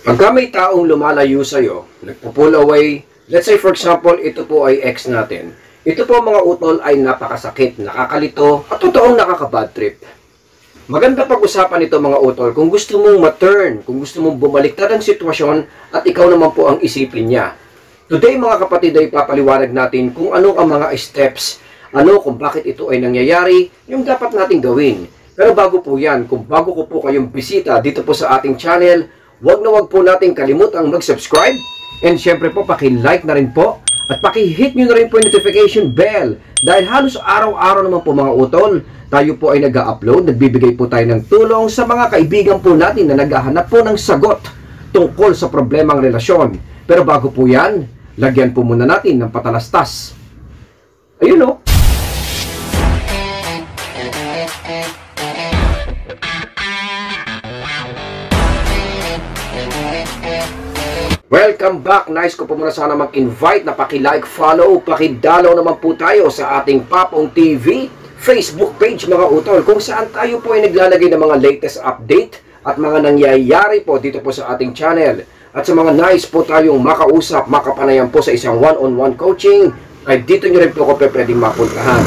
Pagka may taong lumalayo sa'yo, nagpo-pull away, let's say for example, ito po ay ex natin. Ito po mga utol ay napakasakit, nakakalito, at totoong nakaka-bad trip. Maganda pag-usapan ito mga utol kung gusto mong ma-turn, kung gusto mong bumaliktad ang sitwasyon at ikaw naman po ang isipin niya. Today mga kapatid ay papaliwanag natin kung ano ang mga steps, kung bakit ito ay nangyayari, yung dapat nating gawin. Pero bago po yan, kung bago ko po kayong bisita dito po sa ating channel, wag po nating kalimutang mag-subscribe. And syempre po, paki-like na rin po. At paki-hit nyo na rin po yung notification bell. Dahil halos araw-araw naman po mga utol, tayo po ay nag-upload, nagbibigay po tayo ng tulong sa mga kaibigan po natin na naghahanap po ng sagot tungkol sa problemang relasyon. Pero bago po yan, lagyan po muna natin ng patalastas. Ayun o. Welcome back! Nice ko po muna sana mag-invite na paki-like, follow, paki-dalaw naman po tayo sa ating Papong TV Facebook page mga utol, kung saan tayo po ay naglalagay ng mga latest update at mga nangyayari po dito po sa ating channel. At sa mga nice po tayong makausap, makapanayan po sa isang one-on-one coaching, ay dito nyo rin po ako pwedeng mapuntahan.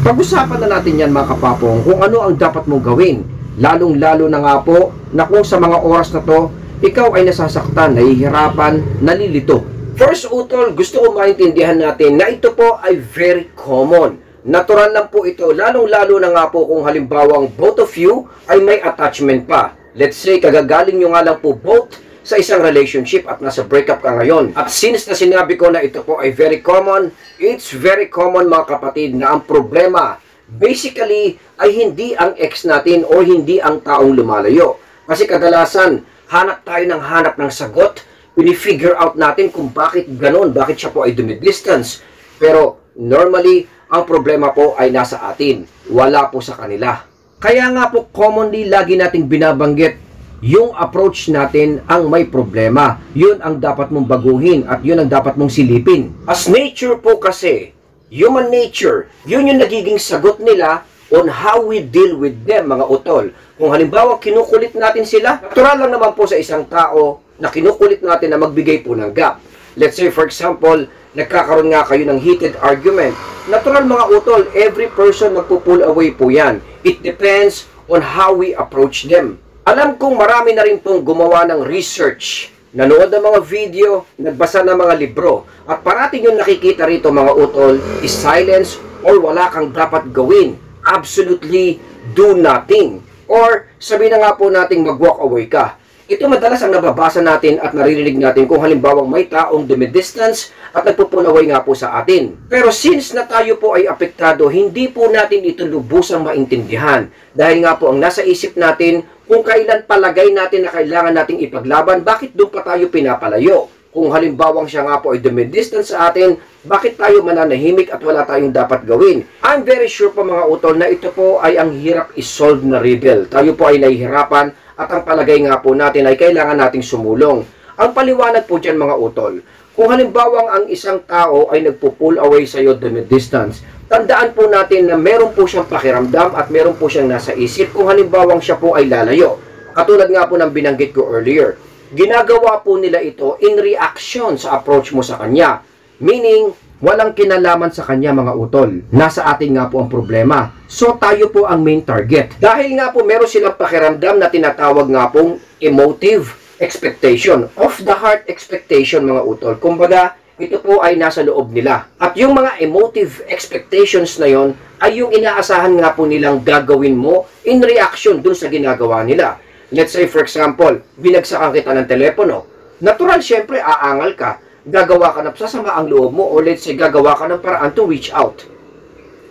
Pag-usapan na natin yan mga kapapong kung ano ang dapat mong gawin, lalong-lalo na nga po na kung sa mga oras na to, ikaw ay nasasaktan, nahihirapan, nalilito. First utol, gusto ko maintindihan natin na ito po ay very common. Natural lang po ito, lalong-lalo na nga po kung halimbawang both of you ay may attachment pa. Let's say, kagagaling nyo nga lang po both sa isang relationship at nasa breakup ka ngayon. At since na sinabi ko na ito po ay very common, it's very common mga kapatid na ang problema basically ay hindi ang ex natin o hindi ang taong lumalayo. Kasi kadalasan, hanap tayo ng sagot, pinifigure out natin kung bakit ganon, bakit siya po ay dumidistance. Pero normally, ang problema po ay nasa atin, wala po sa kanila. Kaya nga po commonly lagi nating binabanggit, yung approach natin ang may problema. Yun ang dapat mong baguhin at yun ang dapat mong silipin. As nature po kasi, human nature, yun yung nagiging sagot nila on how we deal with them mga utol. Kung halimbawa kinukulit natin sila, natural lang naman po sa isang tao na kinukulit natin na magbigay po ng gap. Let's say for example, nagkakaroon nga kayo ng heated argument. Natural mga utol, every person magpo-pull away po yan. It depends on how we approach them. Alam kong marami na rin pong gumawa ng research, nanood ng mga video, nagbasa ng mga libro, at parating yung nakikita rito mga utol is silence or wala kang dapat gawin. Absolutely do nothing. Or sabihin na nga po nating mag-walk away ka. Ito madalas ang nababasa natin at naririnig natin kung halimbawang may taong dumidistance at nagpo-pull away nga po sa atin. Pero since na tayo po ay apektado, hindi po natin ito lubusang maintindihan. Dahil nga po ang nasa isip natin, kung kailan palagay natin na kailangan nating ipaglaban, bakit doon pa tayo pinapalayo? Kung halimbawang siya nga po ay dumidistance sa atin, bakit tayo mananahimik at wala tayong dapat gawin? I'm very sure po mga utol na ito po ay ang hirap isolve na riddle. Tayo po ay nahihirapan at ang palagay nga po natin ay kailangan nating sumulong. Ang paliwanag po dyan mga utol, kung halimbawang ang isang tao ay nagpo-pull away sa iyo dumidistance, tandaan po natin na meron po siyang pakiramdam at meron po siyang nasa isip kung halimbawang siya po ay lalayo. Katulad nga po ng binanggit ko earlier. Ginagawa po nila ito in reaction sa approach mo sa kanya. Meaning, walang kinalaman sa kanya mga utol. Nasa atin nga po ang problema. So, tayo po ang main target. Dahil nga po meron silang pakiramdam na tinatawag nga pong emotive expectation. Off the heart expectation mga utol. Kumbaga, ito po ay nasa loob nila. At yung mga emotive expectations na yon ay yung inaasahan nga po nilang gagawin mo in reaction dun sa ginagawa nila. Let's say for example, binagsakan kita ng telepono. Natural syempre aangal ka. Gagawa ka ng sasama ang loob mo or let's say gagawa ka ng paraan to reach out.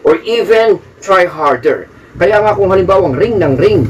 Or even try harder. Kaya nga kung halimbawang ring ng ring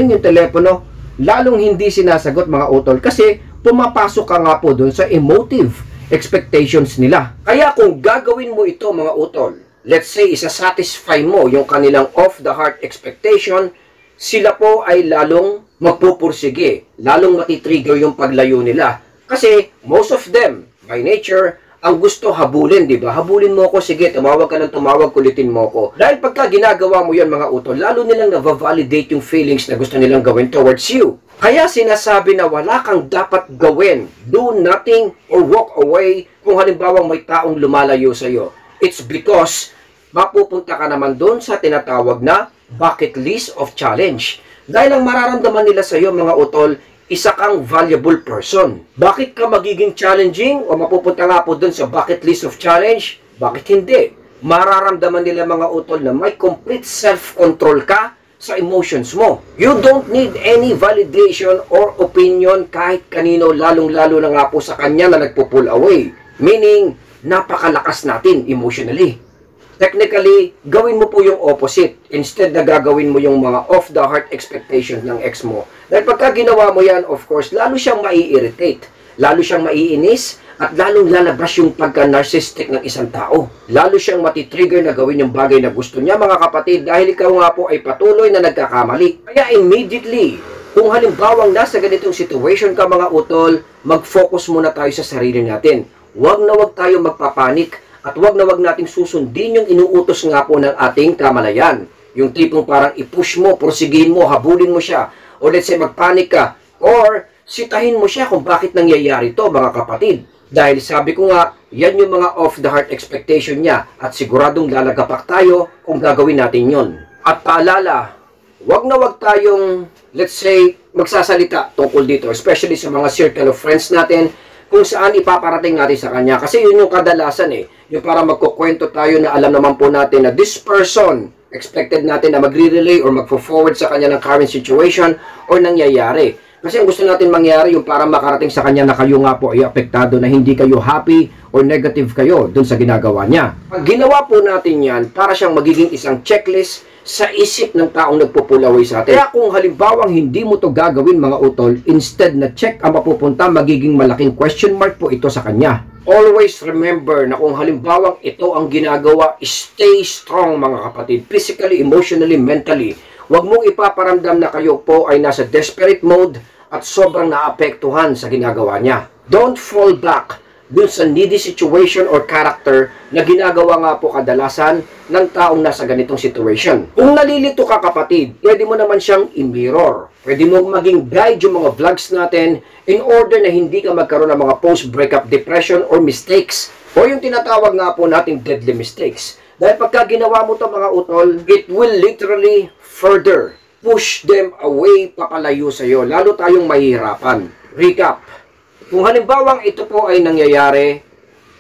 yung telepono, lalong hindi sinasagot mga utol kasi pumapasok ka nga po dun sa emotive expectations nila. Kaya kung gagawin mo ito mga utol, let's say isa-satisfy mo yung kanilang off the heart expectation, sila po ay lalong magpupursige, lalong matitrigger yung paglayo nila. Kasi most of them, by nature, ang gusto habulin, di ba? Habulin mo ako, sige, tumawag ka ng tumawag, kulitin mo ako. Dahil pagka ginagawa mo yan mga utol, lalo nilang na-validate yung feelings na gusto nilang gawin towards you. Kaya sinasabi na wala kang dapat gawin. Do nothing or walk away kung halimbawa may taong lumalayo sa'yo. It's because mapupunta ka naman doon sa tinatawag na bucket list of challenge. Dahil ang mararamdaman nila sa'yo mga utol, isa kang valuable person. Bakit ka magiging challenging o mapupunta nga po dun sa bucket list of challenge? Bakit hindi? Mararamdaman nila mga utol na may complete self-control ka sa emotions mo. You don't need any validation or opinion kahit kanino, lalong-lalo na nga po sa kanya na nagpo-pull away. Meaning, napakalakas natin emotionally. Technically, gawin mo po yung opposite. Instead na gagawin mo yung mga off-the-heart expectations ng ex mo. Dahil pagka ginawa mo yan, of course, lalo siyang mai-irritate, lalo siyang maiinis, at lalong lalabas yung pagka-narcissistic ng isang tao. Lalo siyang matitrigger na gawin yung bagay na gusto niya, mga kapatid, dahil ikaw nga po ay patuloy na nagkakamali. Kaya immediately, kung halimbawang nasa ganitong situation ka mga utol, mag-focus muna tayo sa sarili natin. Huwag na huwag tayo magpapanik. At wag na wag nating susundin yung inuutos nga po ng ating kamalayan. Yung tipong parang i-push mo, porsigihin mo, habulin mo siya. O let's say magpanik ka. Or sitahin mo siya kung bakit nangyayari to mga kapatid. Dahil sabi ko nga, yan yung mga off-the-heart expectation niya. At siguradong lalagapak tayo kung gagawin natin yon. At paalala, wag na wag tayong, let's say, magsasalita tungkol dito. Especially sa mga circle of friends natin, kung saan ipaparating natin sa kanya. Kasi yun yung kadalasan yung para magkukwento tayo na alam naman po natin na this person, expected natin na magre-relay or magfo-forward sa kanya ng current situation or nangyayari. Kasi ang gusto natin mangyari yung para makarating sa kanya na kayo nga po ay apektado, na hindi kayo happy or negative kayo dun sa ginagawa niya. Pag ginawa po natin yan, para siyang magiging isang checklist sa isip ng taong nagpupulaway sa atin. Kaya kung halimbawang hindi mo to gagawin mga utol, instead na check ang mapupunta, magiging malaking question mark po ito sa kanya. Always remember na kung halimbawang ito ang ginagawa, stay strong mga kapatid. Physically, emotionally, mentally. Huwag mong ipaparamdam na kayo po ay nasa desperate mode at sobrang naapektuhan sa ginagawa niya. Don't fall back dun sa needy situation or character na ginagawa nga po kadalasan ng taong nasa ganitong situation. Kung nalilito ka kapatid, pwede mo naman siyang i-mirror. Pwede mo maging guide yung mga vlogs natin in order na hindi ka magkaroon ng mga post-breakup depression or mistakes o yung tinatawag nga po nating deadly mistakes. Dahil pagka ginawa mo to mga utol, it will literally further push them away, papalayo sa iyo. Lalo tayong mahihirapan. Recap. Kung halimbawang ito po ay nangyayari,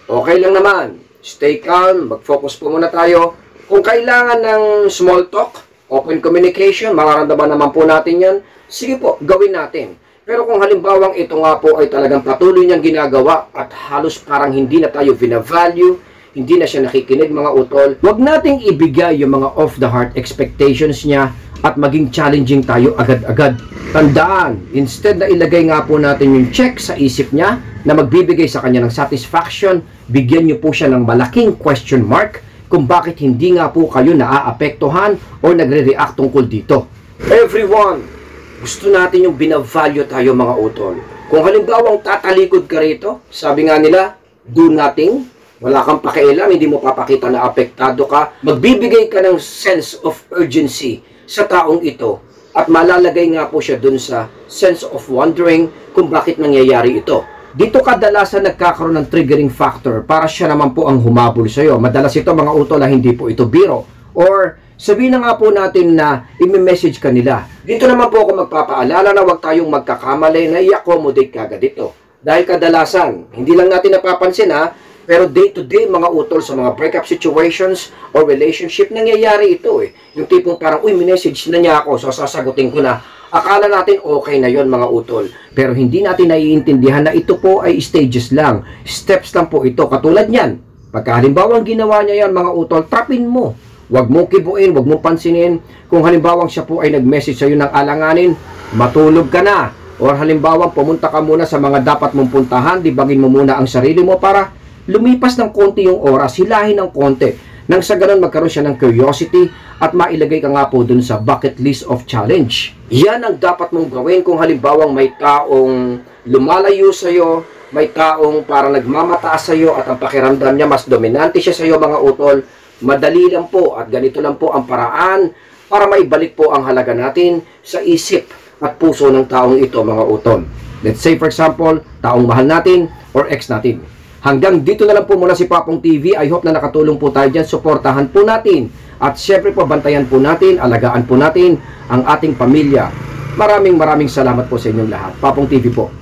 okay lang naman. Stay calm, mag-focus po muna tayo. Kung kailangan ng small talk, open communication, mararamdaman naman po natin yan, sige po, gawin natin. Pero kung halimbawang ito nga po ay talagang patuloy niyang ginagawa at halos parang hindi na tayo binavalue, hindi na siya nakikinig mga utol, huwag nating ibigay yung mga off-the-heart expectations niya at maging challenging tayo agad-agad. Tandaan, instead na ilagay nga po natin yung check sa isip niya na magbibigay sa kanya ng satisfaction, bigyan niyo po siya ng malaking question mark kung bakit hindi nga po kayo naaapektuhan o nagre-react tungkol dito. Everyone, gusto natin yung binavalue tayo mga utol. Kung halimbawang tatalikod ka rito, sabi nga nila, do nothing, wala kang pakialam, hindi mo papakita na apektado ka, magbibigay ka ng sense of urgency sa taong ito at malalagay nga po siya dun sa sense of wondering kung bakit nangyayari ito. Dito kadalasan nagkakaroon ng triggering factor para siya naman po ang humabol sa iyo. Madalas ito mga utol na hindi po ito biro. Or sabihin na nga po natin na i-message ka nila. Dito naman po ako magpapaalala na huwag tayong magkakamali na i-accommodate kagad ito. Dahil kadalasan, hindi lang natin napapansin pero day to day mga utol sa mga breakup situations or relationship, nangyayari ito Yung tipong parang, uy, minessage na niya ako, so sasagutin ko na. Akala natin okay na yon mga utol. Pero hindi natin naiintindihan na ito po ay stages lang. Steps lang po ito. Katulad niyan. Pagka halimbawang ginawa niya yan mga utol, trapin mo. Huwag mong kibuin, huwag mong pansinin. Kung halimbawang siya po ay nag-message sa iyo ng alanganin, matulog ka na. Or halimbawang pumunta ka muna sa mga dapat mong puntahan, dibagin mo muna ang sarili mo para lumipas ng konti yung oras, hilahin ng konti. Nang sa ganun magkaroon siya ng curiosity at mailagay ka nga po dun sa bucket list of challenge. Yan ang dapat mong gawin kung halimbawang may taong lumalayo sa'yo may taong para nagmamataas sa iyo at ang pakiramdam niya mas dominante siya sa iyo mga utol, madali lang po at ganito lang po ang paraan para maibalik po ang halaga natin sa isip at puso ng taong ito mga utol. Let's say for example, taong mahal natin or ex natin. Hanggang dito na lang po muna si Papong TV. I hope na nakatulong po tayo dyan. Suportahan po natin. At syempre po, bantayan po natin, alagaan po natin ang ating pamilya. Maraming salamat po sa inyong lahat. Papong TV po.